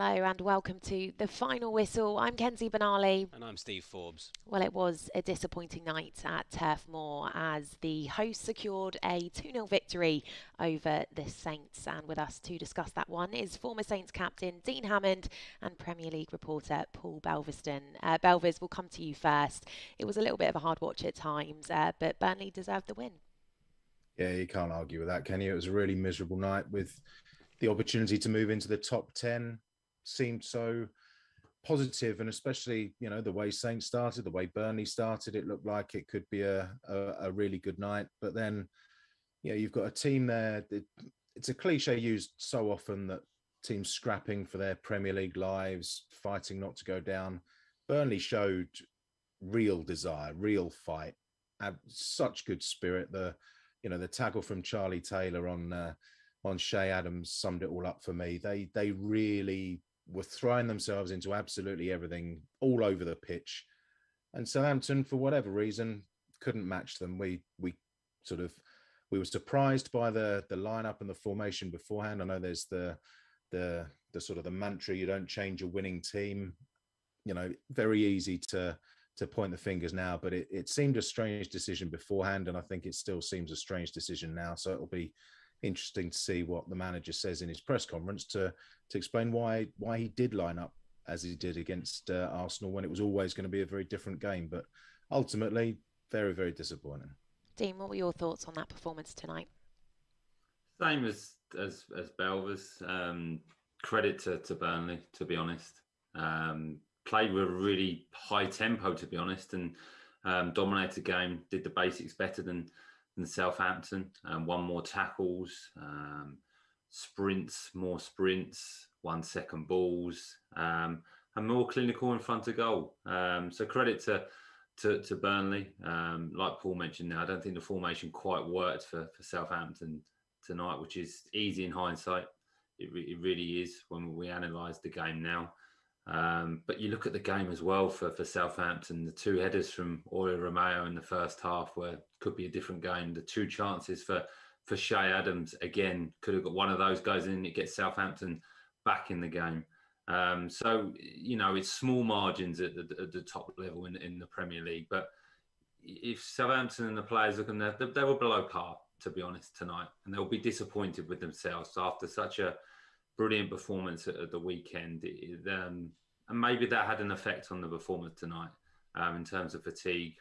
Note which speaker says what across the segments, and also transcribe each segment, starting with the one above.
Speaker 1: Hello and welcome to The Final Whistle. I'm Kenzie Benali.
Speaker 2: And I'm Steve Forbes.
Speaker 1: Well, it was a disappointing night at Turf Moor as the hosts secured a 2-0 victory over the Saints. And with us to discuss that one is former Saints captain Dean Hammond and Premier League reporter Paul Belveston. Belvis, we'll come to you first. It was a little bit of a hard watch at times, but Burnley deserved the win.
Speaker 3: Yeah, you can't argue with that, can you? It was a really miserable night with the opportunity to move into the top 10 seemed so positive, and especially, the way Saints started, the way Burnley started, it looked like it could be a really good night. But then, you've got a team there. It's a cliche used so often that teams scrapping for their Premier League lives, fighting not to go down. Burnley showed real desire, real fight, had such good spirit. The tackle from Charlie Taylor on Shea Adams summed it all up for me. They really were throwing themselves into absolutely everything all over the pitch. And Southampton, for whatever reason, couldn't match them. We were surprised by the lineup and the formation beforehand. I know there's the sort of the mantra, you don't change a winning team. Very easy to point the fingers now, but it seemed a strange decision beforehand, and I think it still seems a strange decision now. So it'll be interesting to see what the manager says in his press conference to explain why he did line up as he did against Arsenal when it was always going to be a very different game. But ultimately, very, very disappointing.
Speaker 1: Dean, what were your thoughts on that performance tonight?
Speaker 4: Same as Belvers. Credit to Burnley, to be honest. Played with a really high tempo, to be honest, and dominated the game, did the basics better than Southampton. Won more tackles, more sprints, 1 second balls, and more clinical in front of goal. So credit to Burnley. Like Paul mentioned now, I don't think the formation quite worked for Southampton tonight, which is easy in hindsight. It really is when we analyse the game now. But you look at the game as well for Southampton, the 2 headers from Oriol Romeo in the first half where it could be a different game. The 2 chances for Shea Adams, again, could have got one of those goes in, it gets Southampton back in the game. So, it's small margins at the top level in the Premier League. But if Southampton and the players look, they were below par, to be honest, tonight. And they'll be disappointed with themselves after such a brilliant performance at the weekend. And maybe that had an effect on the performance tonight in terms of fatigue.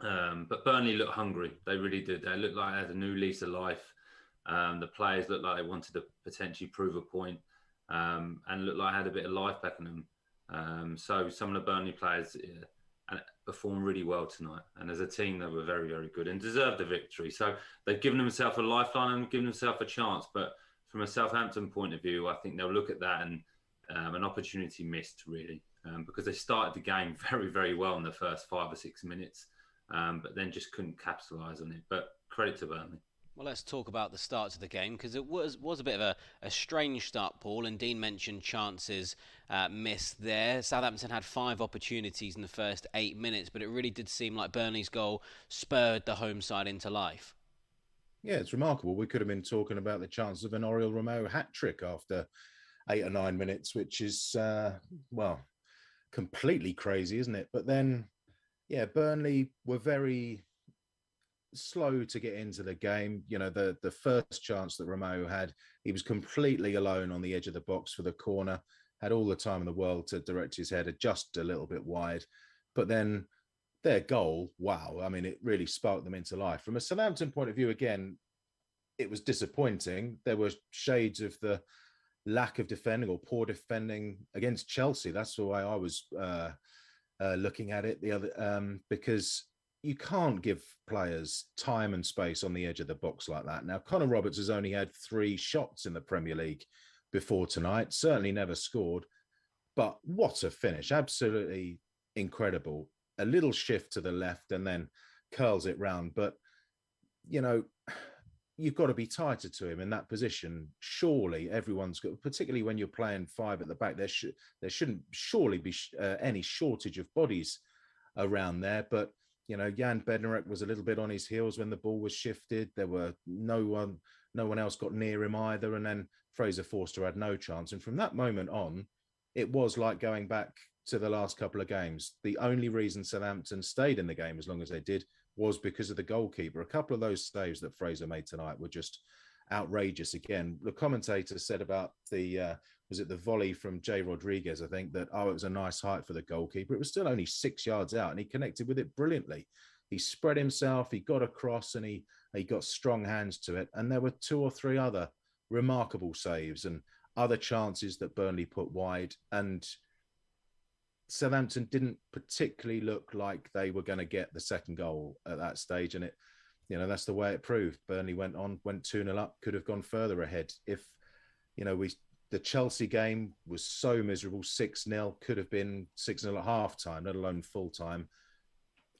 Speaker 4: But Burnley looked hungry. They really did. They looked like they had a new lease of life. The players looked like they wanted to potentially prove a point and looked like they had a bit of life back in them. So some of the Burnley players performed really well tonight. And as a team, they were very, very good and deserved the victory. So they've given themselves a lifeline and given themselves a chance. But from a Southampton point of view, I think they'll look at that and an opportunity missed, really, because they started the game very, very well in the first 5 or 6 minutes, but then just couldn't capitalise on it. But credit to Burnley.
Speaker 2: Well, let's talk about the start to the game, because it was a bit of a strange start, Paul, and Dean mentioned chances missed there. Southampton had 5 opportunities in the first 8 minutes, but it really did seem like Burnley's goal spurred the home side into life.
Speaker 3: Yeah, it's remarkable. We could have been talking about the chance of an Oriol Romeo hat-trick after 8 or 9 minutes, which is, completely crazy, isn't it? But then, Burnley were very slow to get into the game. The first chance that Romeo had, he was completely alone on the edge of the box for the corner, had all the time in the world to direct his header just a little bit wide. But then their goal, wow, I mean, it really sparked them into life. From a Southampton point of view, again, it was disappointing. There were shades of the lack of defending or poor defending against Chelsea. That's the way I was looking at it. Because you can't give players time and space on the edge of the box like that. Now, Connor Roberts has only had 3 shots in the Premier League before tonight, certainly never scored. But what a finish. Absolutely incredible. A little shift to the left and then curls it round. But, you've got to be tighter to him in that position. Surely everyone's got, particularly when you're playing 5 at the back, there shouldn't surely be any shortage of bodies around there. But, Jan Bednarek was a little bit on his heels when the ball was shifted. There were no one else got near him either. And then Fraser Forster had no chance. And from that moment on, it was like going back to the last couple of games. The only reason Southampton stayed in the game as long as they did was because of the goalkeeper. A couple of those saves that Fraser made tonight were just outrageous. Again, the commentator said about the was it the volley from Jay Rodriguez, I think, that it was a nice height for the goalkeeper. It was still only 6 yards out, and he connected with it brilliantly. He spread himself, he got across, and he got strong hands to it. And there were 2 or 3 other remarkable saves and other chances that Burnley put wide. And Southampton didn't particularly look like they were going to get the second goal at that stage. And that's the way it proved. Burnley went 2-0 up, could have gone further ahead. If, the Chelsea game was so miserable, 6-0, could have been 6-0 at half time, let alone full time.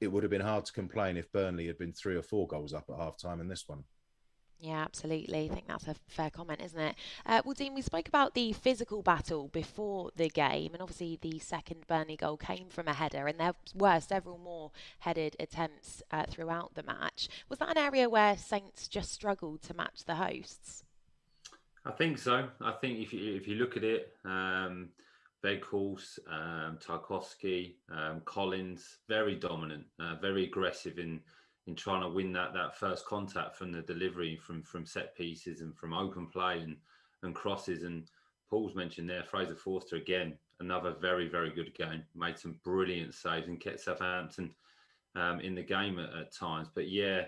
Speaker 3: It would have been hard to complain if Burnley had been 3 or 4 goals up at half time in this one.
Speaker 1: Yeah, absolutely. I think that's a fair comment, isn't it? Well, Dean, we spoke about the physical battle before the game, and obviously the second Burnley goal came from a header, and there were several more headed attempts throughout the match. Was that an area where Saints just struggled to match the hosts?
Speaker 4: I think so. I think if you look at it, Weghorst, Tarkowski, Collins, very dominant, very aggressive in trying to win that first contact from the delivery, from set pieces and from open play and crosses. And Paul's mentioned there, Fraser Forster again, another very, very good game. Made some brilliant saves and kept Southampton in the game at times. But yeah,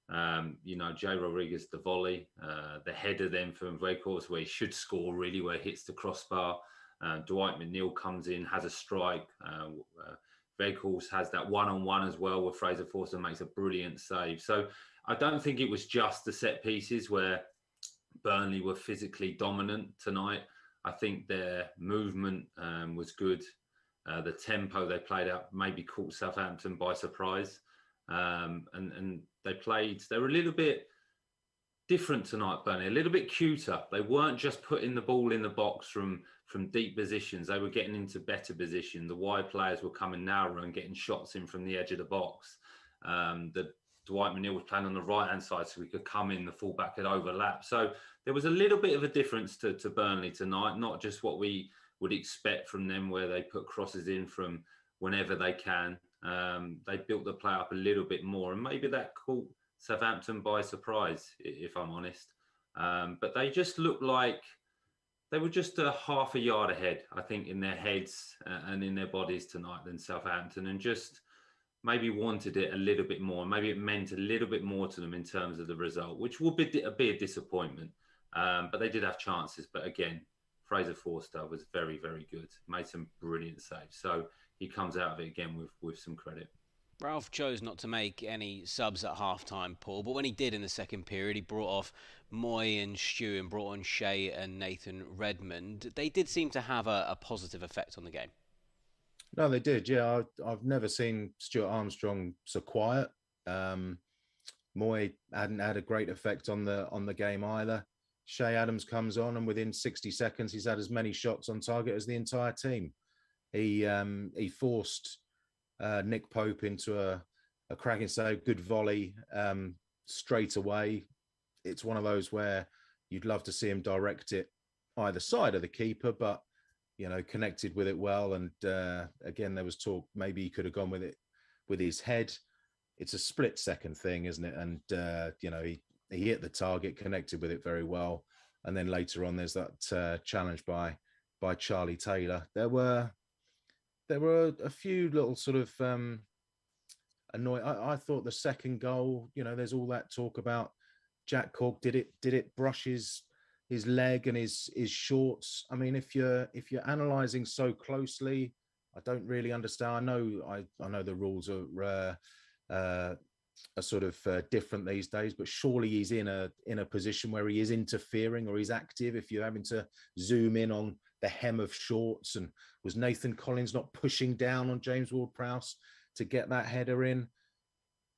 Speaker 4: Jay Rodriguez, the volley, the header then from Weghorst, where he should score really, where he hits the crossbar. Dwight McNeil comes in, has a strike. Weghorst has that one-on-one as well, where Fraser Forster makes a brilliant save. So I don't think it was just the set pieces where Burnley were physically dominant tonight. I think their movement was good. The tempo they played out maybe caught Southampton by surprise. And they were a little bit different tonight, Burnley, a little bit cuter. They weren't just putting the ball in the box from deep positions. They were getting into better position. The wide players were coming narrower and getting shots in from the edge of the box. The Dwight McNeil was playing on the right-hand side, so we could come in, the fullback could overlap. So there was a little bit of a difference to Burnley tonight, not just what we would expect from them, where they put crosses in from whenever they can. They built the play up a little bit more, and maybe that caught Southampton by surprise, if I'm honest. But they just looked like they were just a half a yard ahead, I think, in their heads and in their bodies tonight than Southampton, and just maybe wanted it a little bit more. Maybe it meant a little bit more to them in terms of the result, which will be a disappointment. But they did have chances. But again, Fraser Forster was very, very good. Made some brilliant saves. So he comes out of it again with some credit.
Speaker 2: Ralph chose not to make any subs at half-time, Paul, but when he did in the second period, he brought off Moy and Stew and brought on Shea and Nathan Redmond. They did seem to have a positive effect on the game.
Speaker 3: No, they did. Yeah, I've never seen Stuart Armstrong so quiet. Moy hadn't had a great effect on the game either. Shea Adams comes on, and within 60 seconds, he's had as many shots on target as the entire team. He forced Nick Pope into a cracking save, good volley straight away. It's one of those where you'd love to see him direct it either side of the keeper, but connected with it well. And again, there was talk maybe he could have gone with it with his head. It's a split second thing, isn't it? And he hit the target, connected with it very well. And then later on, there's that challenge by Charlie Taylor. There were a few little sort of annoying. I thought the second goal, there's all that talk about Jack Cork. Did it brush his leg and his shorts? I mean, if you're analysing so closely, I don't really understand. I know the rules are sort of different these days, but surely he's in a position where he is interfering or he's active. If you're having to zoom in on the hem of shorts, and was Nathan Collins not pushing down on James Ward-Prowse to get that header in?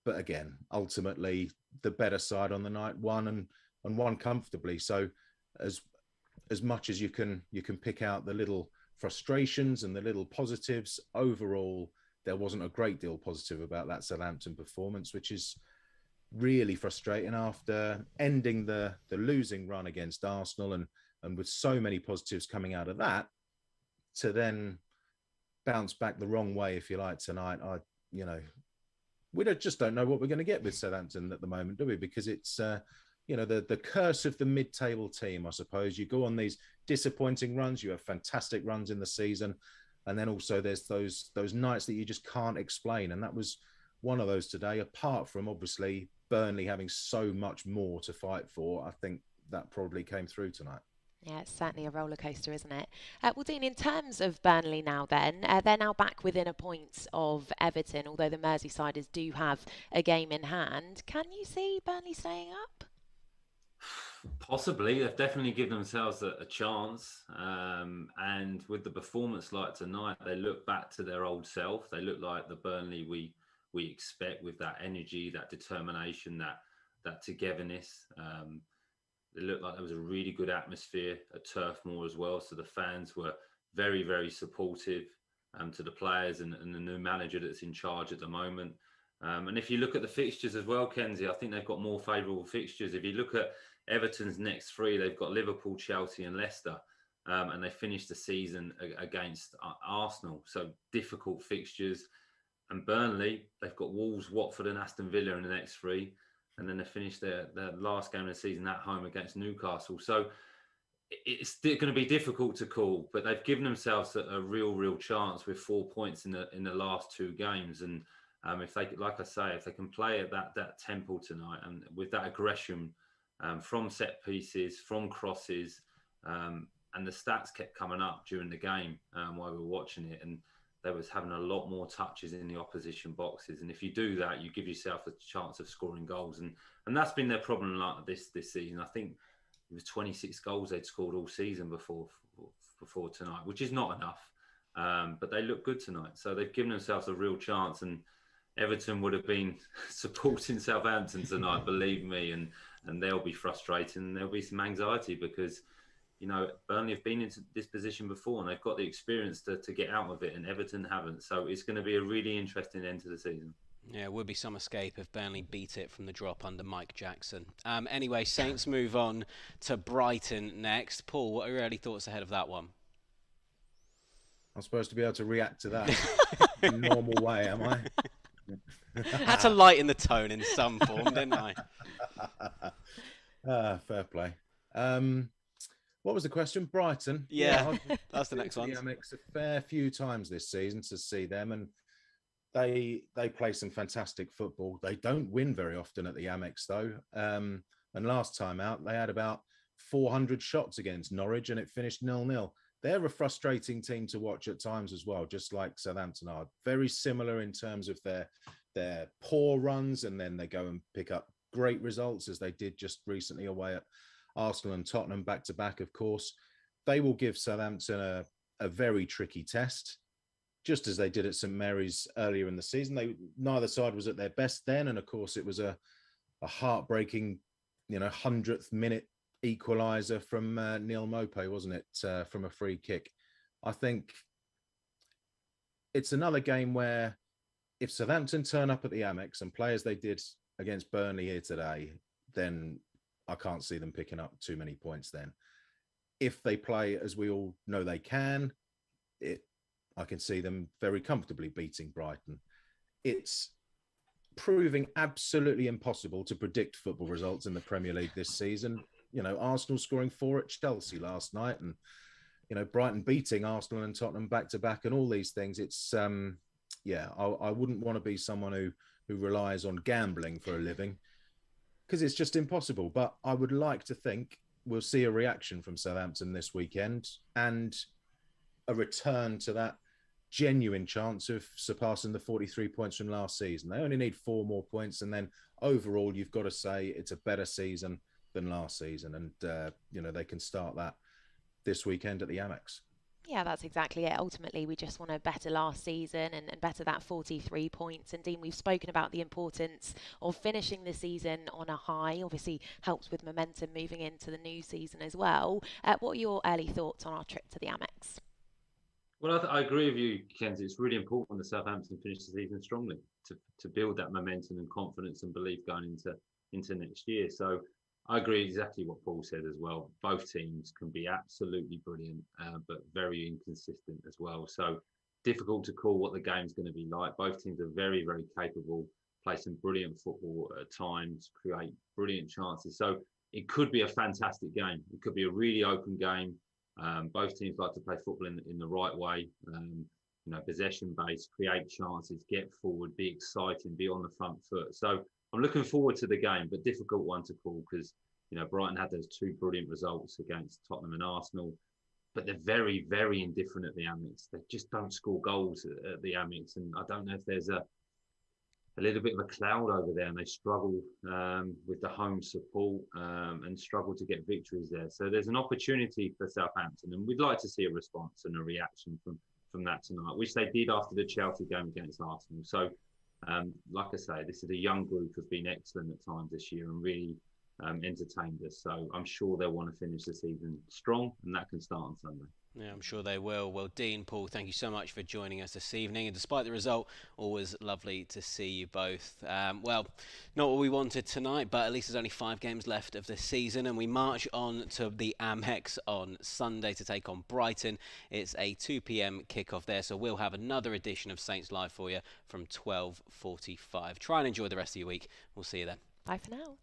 Speaker 3: But again, ultimately the better side on the night won and won comfortably. So as much as you can pick out the little frustrations and the little positives, overall there wasn't a great deal positive about that Southampton performance, which is really frustrating after ending the losing run against Arsenal and And with so many positives coming out of that, to then bounce back the wrong way, if you like, tonight, we just don't know what we're going to get with Southampton at the moment, do we? Because it's, the curse of the mid-table team, I suppose. You go on these disappointing runs, you have fantastic runs in the season, and then also there's those nights that you just can't explain. And that was one of those today, apart from obviously Burnley having so much more to fight for. I think that probably came through tonight.
Speaker 1: Yeah, it's certainly a roller coaster, isn't it? Well, Dean, in terms of Burnley now then, they're now back within a point of Everton, although the Merseysiders do have a game in hand. Can you see Burnley staying up?
Speaker 4: Possibly. They've definitely given themselves a chance. And with the performance like tonight, they look back to their old self. They look like the Burnley we expect, with that energy, that determination, that togetherness. It looked like there was a really good atmosphere at Turf Moor as well. So the fans were very, very supportive to the players and the new manager that's in charge at the moment. And if you look at the fixtures as well, Kenzie, I think they've got more favourable fixtures. If you look at Everton's next three, they've got Liverpool, Chelsea and Leicester. And they finished the season against Arsenal. So difficult fixtures. And Burnley, they've got Wolves, Watford and Aston Villa in the next three. And then they finished their last game of the season at home against Newcastle. So it's going to be difficult to call, but they've given themselves a real chance with 4 points in the last two games. And if they, like I say, if they can play at that tempo tonight and with that aggression from set pieces, from crosses, and the stats kept coming up during the game while we were watching it, and they was having a lot more touches in the opposition boxes. And if you do that, you give yourself a chance of scoring goals. And that's been their problem like this season. I think it was 26 goals they'd scored all season before tonight, which is not enough. But they look good tonight. So they've given themselves a real chance. And Everton would have been supporting Southampton tonight, believe me. And they'll be frustrated and there'll be some anxiety because, Burnley have been into this position before and they've got the experience to get out of it, and Everton haven't. So it's going to be a really interesting end to the season.
Speaker 2: Yeah, it would be some escape if Burnley beat it from the drop under Mike Jackson. Anyway, Saints move on to Brighton next. Paul, what are your early thoughts ahead of that one?
Speaker 3: I'm supposed to be able to react to that in a normal way, am I?
Speaker 2: Had to lighten the tone in some form, didn't I?
Speaker 3: Fair play. What was the question? Brighton.
Speaker 2: Yeah, that's the next one.
Speaker 3: I mixed a fair few times this season to see them, and they play some fantastic football. They don't win very often at the Amex though. And last time out, they had about 400 shots against Norwich, and it finished 0-0. They're a frustrating team to watch at times as well, just like Southampton are. Very similar in terms of their poor runs, and then they go and pick up great results as they did just recently away at Arsenal and Tottenham back-to-back, of course. They will give Southampton a very tricky test, just as they did at St Mary's earlier in the season. Neither side was at their best then, and of course it was a heartbreaking, 100th minute equaliser from Neil Maupay, wasn't it, from a free kick. I think it's another game where if Southampton turn up at the Amex and play as they did against Burnley here today, then I can't see them picking up too many points then. If they play as we all know they can, I can see them very comfortably beating Brighton. It's proving absolutely impossible to predict football results in the Premier League this season. Arsenal scoring 4 at Chelsea last night, and Brighton beating Arsenal and Tottenham back to back, and all these things. It's I wouldn't want to be someone who relies on gambling for a living, because it's just impossible. But I would like to think we'll see a reaction from Southampton this weekend and a return to that genuine chance of surpassing the 43 points from last season. They only need 4 more points, and then overall you've got to say it's a better season than last season, and they can start that this weekend at the Amex.
Speaker 1: Yeah, that's exactly it. Ultimately, we just want to better last season and better that 43 points. And Dean, we've spoken about the importance of finishing the season on a high. Obviously, helps with momentum moving into the new season as well. What are your early thoughts on our trip to the Amex?
Speaker 4: Well, I agree with you, Kenzie. It's really important that Southampton finish the season strongly to build that momentum and confidence and belief going into next year. So I agree exactly what Paul said as well. Both teams can be absolutely brilliant, but very inconsistent as well. So difficult to call what the game's going to be like. Both teams are very, very capable, play some brilliant football at times, create brilliant chances. So it could be a fantastic game. It could be a really open game. Both teams like to play football in the right way. Possession based, create chances, get forward, be exciting, be on the front foot. So I'm looking forward to the game, but difficult one to call because Brighton had those two brilliant results against Tottenham and Arsenal, but they're very, very indifferent at the Amex. They just don't score goals at the Amex, and I don't know if there's a little bit of a cloud over there, and they struggle with the home support and struggle to get victories there. So there's an opportunity for Southampton, and we'd like to see a response and a reaction from that tonight, which they did after the Chelsea game against Arsenal. So, like I say, this is a young group who've been excellent at times this year and really entertained us. So I'm sure they'll want to finish the season strong, and that can start on Sunday.
Speaker 2: Yeah, I'm sure they will. Well, Dean, Paul, thank you so much for joining us this evening. And despite the result, always lovely to see you both. Well, not what we wanted tonight, but at least there's only 5 games left of the season. And we march on to the Amex on Sunday to take on Brighton. It's a 2 p.m. kickoff there, so we'll have another edition of Saints Live for you from 12:45. Try and enjoy the rest of your week. We'll see you then.
Speaker 1: Bye for now.